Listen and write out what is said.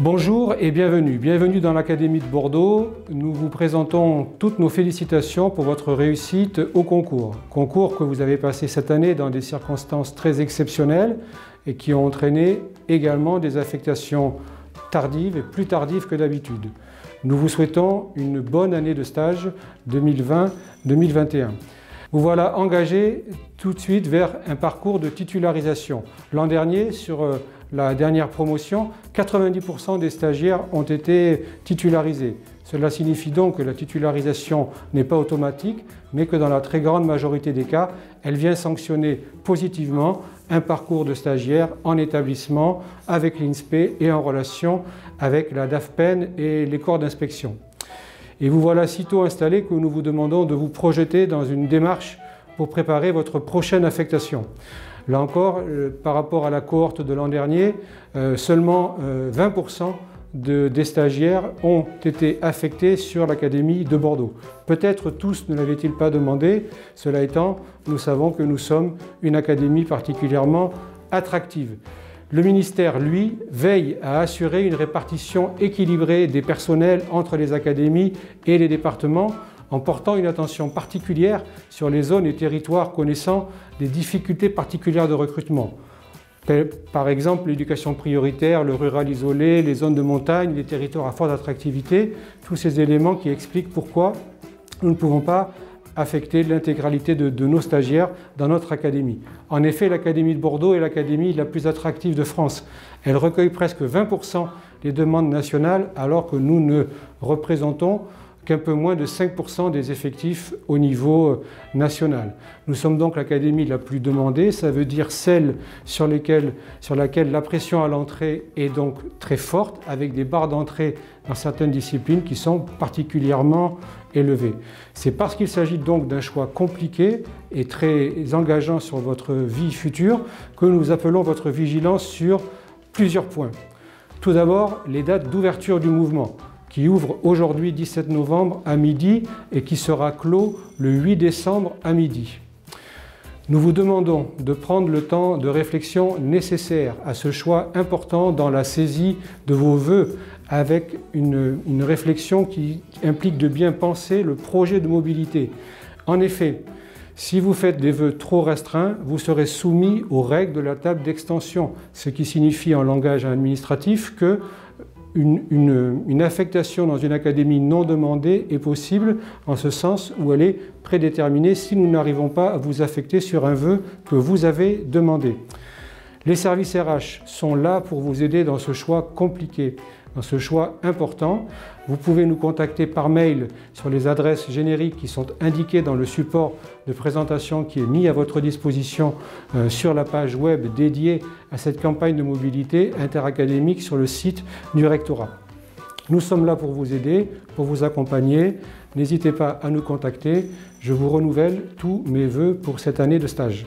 Bonjour et bienvenue. Bienvenue dans l'Académie de Bordeaux. Nous vous présentons toutes nos félicitations pour votre réussite au concours. Concours que vous avez passé cette année dans des circonstances très exceptionnelles et qui ont entraîné également des affectations tardives et plus tardives que d'habitude. Nous vous souhaitons une bonne année de stage 2020-2021. Vous voilà engagé tout de suite vers un parcours de titularisation. L'an dernier, sur la dernière promotion, 90% des stagiaires ont été titularisés. Cela signifie donc que la titularisation n'est pas automatique, mais que dans la très grande majorité des cas, elle vient sanctionner positivement un parcours de stagiaire en établissement avec l'INSPE et en relation avec la DAFPEN et les corps d'inspection. Et vous voilà sitôt installé que nous vous demandons de vous projeter dans une démarche pour préparer votre prochaine affectation. Là encore, par rapport à la cohorte de l'an dernier, seulement 20% des stagiaires ont été affectés sur l'Académie de Bordeaux. Peut-être tous ne l'avaient-ils pas demandé, cela étant, nous savons que nous sommes une académie particulièrement attractive. Le ministère, lui, veille à assurer une répartition équilibrée des personnels entre les académies et les départements, en portant une attention particulière sur les zones et territoires connaissant des difficultés particulières de recrutement. Par exemple, l'éducation prioritaire, le rural isolé, les zones de montagne, les territoires à forte attractivité, tous ces éléments qui expliquent pourquoi nous ne pouvons pas affecter l'intégralité de nos stagiaires dans notre académie. En effet, l'Académie de Bordeaux est l'académie la plus attractive de France. Elle recueille presque 20% des demandes nationales alors que nous ne représentons qu'un peu moins de 5% des effectifs au niveau national. Nous sommes donc l'académie la plus demandée, ça veut dire celle sur laquelle la pression à l'entrée est donc très forte, avec des barres d'entrée dans certaines disciplines qui sont particulièrement élevées. C'est parce qu'il s'agit donc d'un choix compliqué et très engageant sur votre vie future que nous appelons votre vigilance sur plusieurs points. Tout d'abord, les dates d'ouverture du mouvement, qui ouvre aujourd'hui 17 novembre à midi et qui sera clos le 8 décembre à midi. Nous vous demandons de prendre le temps de réflexion nécessaire à ce choix important dans la saisie de vos vœux, avec une réflexion qui implique de bien penser le projet de mobilité. En effet, si vous faites des vœux trop restreints, vous serez soumis aux règles de la table d'extension, ce qui signifie en langage administratif que une affectation dans une académie non demandée est possible en ce sens où elle est prédéterminée si nous n'arrivons pas à vous affecter sur un vœu que vous avez demandé. Les services RH sont là pour vous aider dans ce choix compliqué, dans ce choix important. Vous pouvez nous contacter par mail sur les adresses génériques qui sont indiquées dans le support de présentation qui est mis à votre disposition sur la page web dédiée à cette campagne de mobilité interacadémique sur le site du rectorat. Nous sommes là pour vous aider, pour vous accompagner. N'hésitez pas à nous contacter. Je vous renouvelle tous mes vœux pour cette année de stage.